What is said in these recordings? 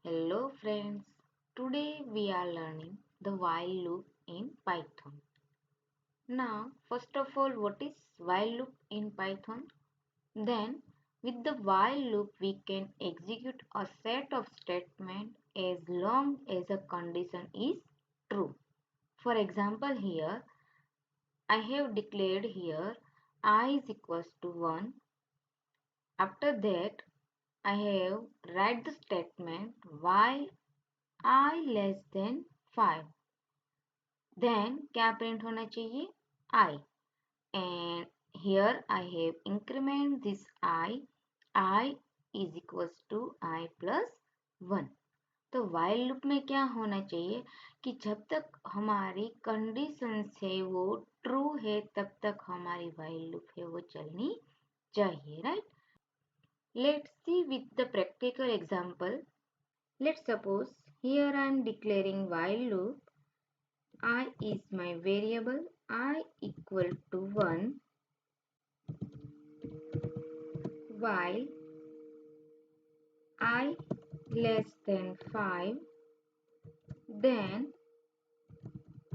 Hello friends, today we are learning the while loop in Python. Now, first of all, what is while loop in Python? Then, with the while loop, we can execute a set of statements as long as a condition is true. For example, here, I have declared here I is equals to 1. After that, I have write the statement while I less than 5. Then क्या print होना चाहिए I and here I have increment this I is equals to I plus 1. तो while loop में क्या होना चाहिए कि जब तक हमारी कंडीशन है वो ट्रू है तब तक हमारी while loop है वो चलनी चाहिए, right? Let's see with the practical example. Let's suppose here I am declaring while loop. I is my variable. I equal to 1 while I less than 5. Then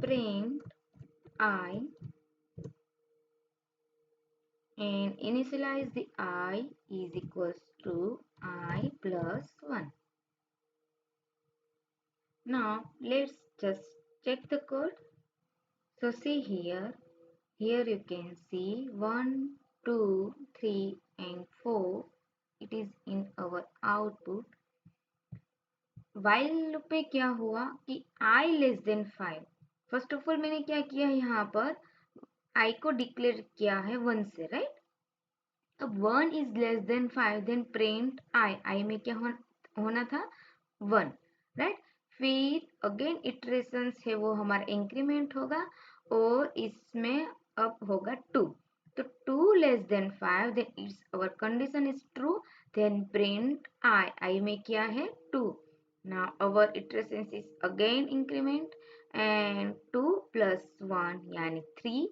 print I and initialize the I is equals to I plus 1. Now let's just check the code. So see here. Here you can see 1, 2, 3 and 4. It is in our output. While loop पे क्या हुआ कि i less than 5. First of all मैंने क्या किया यहाँ पर i को डिक्लेयर किया है 1 से, राइट? अब 1 is less than 5 then print i में क्या होना था 1, राइट? फिर अगेन इटरेशंस है वो हमारा इंक्रीमेंट होगा और इसमें अब होगा 2. तो 2 less than 5 then its our condition is true then print i में क्या है 2. Now our iterations is again increment and 2 plus 1 yani 3.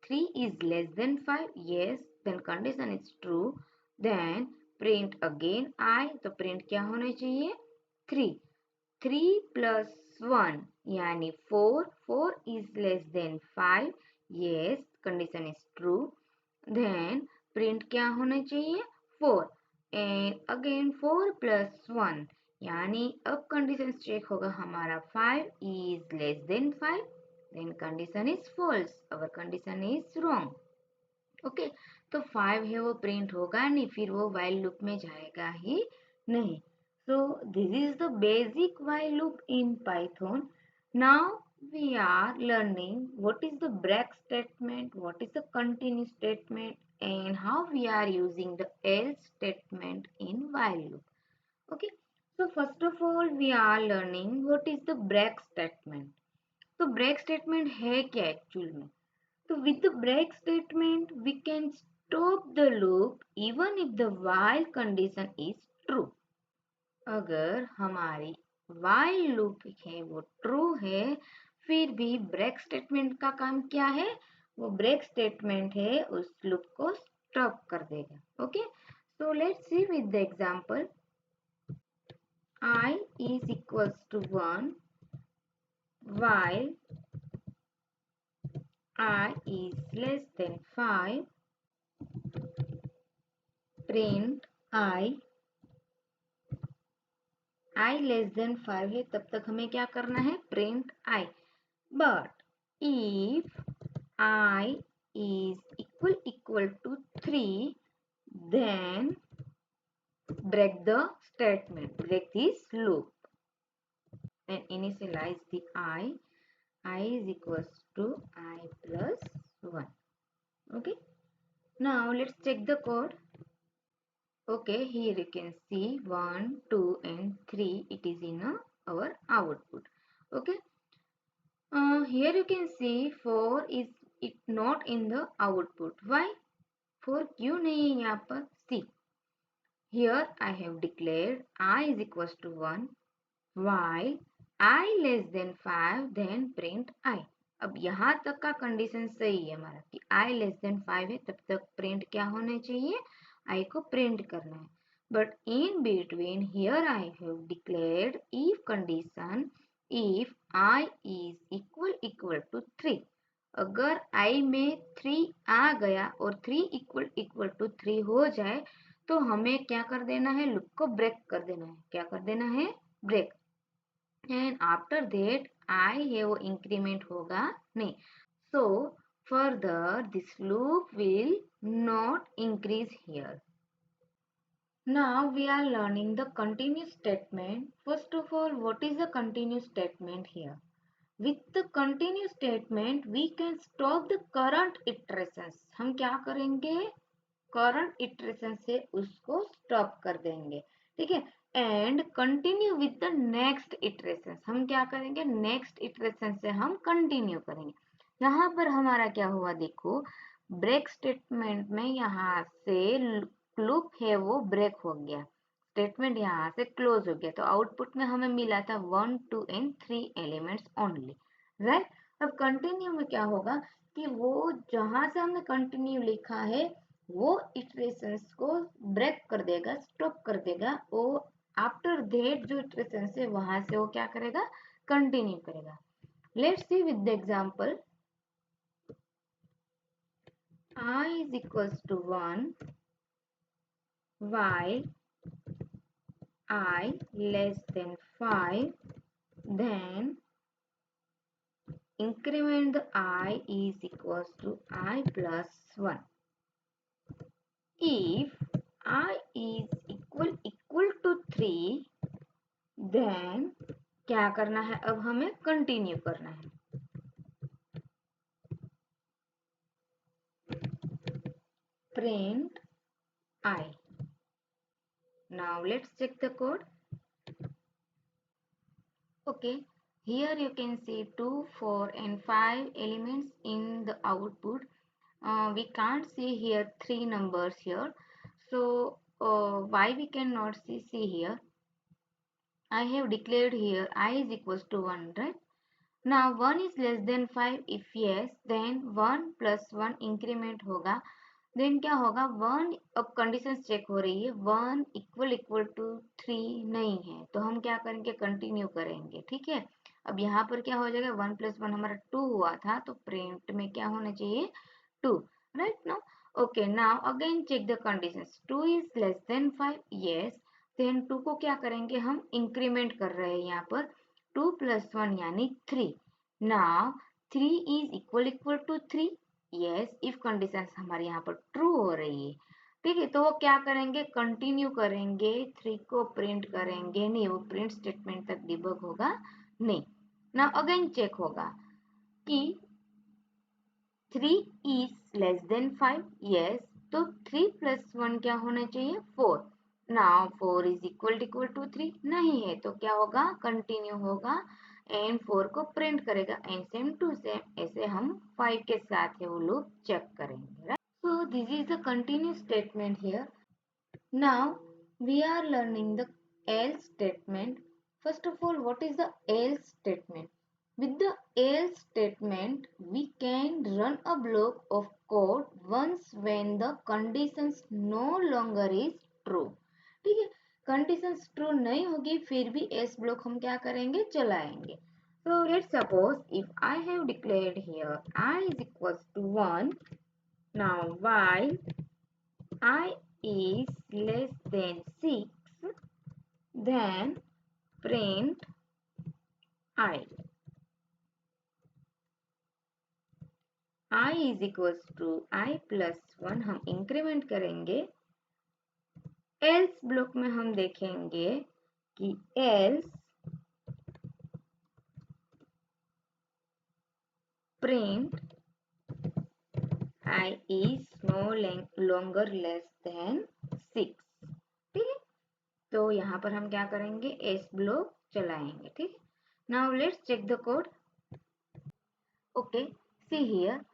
3 is less than 5. Yes, then condition is true. Then print again I. तो print क्या होना चाहिए 3. 3 plus 1 yani 4. 4 is less than 5. Yes, condition is true. Then print क्या होना चाहिए 4 and again 4 plus 1 यानी अब condition check होगा हमारा 5 is less than 5 then condition is false, our condition is wrong. Okay, तो 5 है वो प्रिंट होगा नहीं, फिर वो while लूप में जाएगा ही नहीं. So this is the basic while loop in Python. Now we are learning what is the break statement, what is the continue statement and how we are using the else statement in while loop. Okay, so first of all we are learning what is the break statement. तो break statement है क्या actual में? तो with the break statement we can stop the loop even if the while condition is true. अगर हमारी while loop है वो true है फिर भी break statement का काम क्या है? वो break statement है उस loop को stop कर देगा. Okay, so let's see with the example. I is equals to 1 while I is less than 5. Print I less than 5 है तब तक हमें क्या करना है print I. But if I is equal to 3 then break the statement, break this loop and initialize the I is equals to I plus 1. Okay, now let's check the code. Okay, here you can see 1, 2 and 3 it is in our output. Okay, here you can see 4 is it not in the output. Why? 4 क्यों नहीं है यहाँ पर? See, here I have declared I is equals to 1 while I less than 5 then print I. अब यहाँ तक का condition सही है हमारा कि I लेस देन 5 है तब तक प्रिंट क्या होना चाहिए I को प्रिंट करना है. but in between here I have declared if condition if I is equal to 3. अगर I में 3 आ गया और 3 इक्वल टू 3 हो जाए तो हमें क्या कर देना है, लूप को ब्रेक कर देना है. क्या कर देना है, break. And after that I है वो इंक्रीमेंट होगा नहीं. So further this loop will not increase here. Now we are learning the continuous statement. First of all, what is a continuous statement here? With the continuous statement, we can stop the current iterations. हम क्या करेंगे, current iteration से उसको stop कर देंगे. ठीक है. And continue with the next iteration. हम क्या करेंगे, नेक्स्ट इटरेशन से हम कंटिन्यू करेंगे. यहाँ पर हमारा क्या हुआ, देखो ब्रेक स्टेटमेंट में यहाँ से लूप है वो ब्रेक हो गया, स्टेटमेंट यहाँ से क्लोज हो गया. तो आउटपुट में हमें मिला था 1 2 एंड 3 एलिमेंट्स ओनली, राइट. अब कंटिन्यू में क्या होगा कि वो जहां से हमने कंटिन्यू लिखा है वो इटरेशंस को ब्रेक कर देगा, स्टॉप कर देगा. वो आफ्टर दैट जो इटरेशंस है वहां से वो क्या करेगा, कंटिन्यू करेगा. Let's see with the example. I is equals to 1 while I less than 5, then increment the I is equals to I plus 1. If I is equal to 3, then क्या करना है, अब हमें कंटिन्यू करना है. Print I. Now let's check the code. Okay, here you can see 2, 4 and 5 elements in the output. We can't see here 3 numbers here. So why we cannot see here? I have declared here I is equals to 1, right? Now 1 is less than 5. If yes, then 1 plus 1 increment होगा. Then क्या होगा, 1, अब condition check हो रही है, 1 equal to 3 नहीं है तो हम क्या करेंगे, कंटिन्यू करेंगे. ठीक है. अब यहाँ पर क्या हो जाएगा, 1 प्लस 1 हमारा 2 हुआ था तो प्रिंट में क्या होना चाहिए, 2, right. No. Okay, now again check the conditions. 2 is less than 5, yes. Then 2 को क्या करेंगे, हम इंक्रीमेंट कर रहे हैं यहाँ पर. 2 प्लस 1 यानी 3. Now 3 is equal to 3, yes. If condition हमारे यहाँ पर ट्रू हो रही है. ठीक है. तो वो क्या करेंगे, कंटिन्यू करेंगे, 3 को प्रिंट करेंगे नहीं, वो प्रिंट स्टेटमेंट तक डिबग होगा नहीं. ना अगेन चेक होगा कि 3 इज लेस देन 5, यस. तो 3 प्लस 1 क्या होना चाहिए, 4. नाउ 4 इज इक्वल टू 3 नहीं है तो क्या होगा, कंटिन्यू होगा एंड 4 को प्रिंट करेगा. एंड सेम टू सेम ऐसे हम 5 के साथ है वो लूप चेक करेंगे, right. So this is the continue statement here. Now we are learning the else statement. First of all, what is the else statement? With the else statement, we can run a block of code once when the conditions no longer is true. ठीक है. Conditions true नहीं होगी फिर भी S block हम क्या करेंगे, चलाएंगे. So let's suppose if I have declared here I is equals to 1. Now while I is less than 6, then print I. I is equals to I plus 1 हम increment करेंगे. else ब्लॉक में हम देखेंगे कि else print I is no longer less than 6. ठीक है. तो यहाँ पर हम क्या करेंगे, एस ब्लॉक चलाएंगे. ठीक है. Now let's check the code. Okay, see here.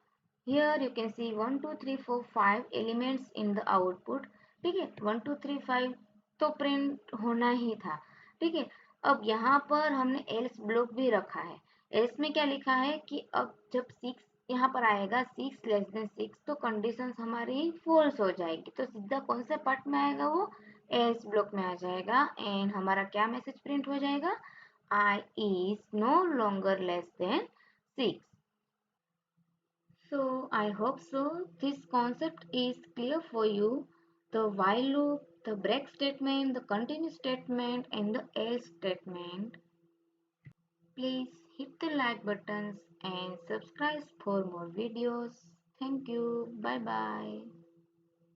Here you can see 1 2 3 4 5 elements in the output. ठीक है. 1 2 3 5 तो प्रिंट होना ही था. ठीक है. अब यहाँ पर हमने एल्स ब्लॉक भी रखा है. एल्स में क्या लिखा है कि अब जब 6 यहाँ पर आएगा, 6 लेस देन 6 तो कंडीशंस हमारी फॉल्स हो जाएगी. तो सीधा कौन से पार्ट में आएगा, वो एल्स ब्लॉक में आ जाएगा एंड हमारा क्या मैसेज प्रिंट हो जाएगा, I is no longer less than 6. So I hope so this concept is clear for you. The while loop, the break statement, the continue statement and the else statement. Please hit the like buttons and subscribe for more videos. Thank you. Bye bye.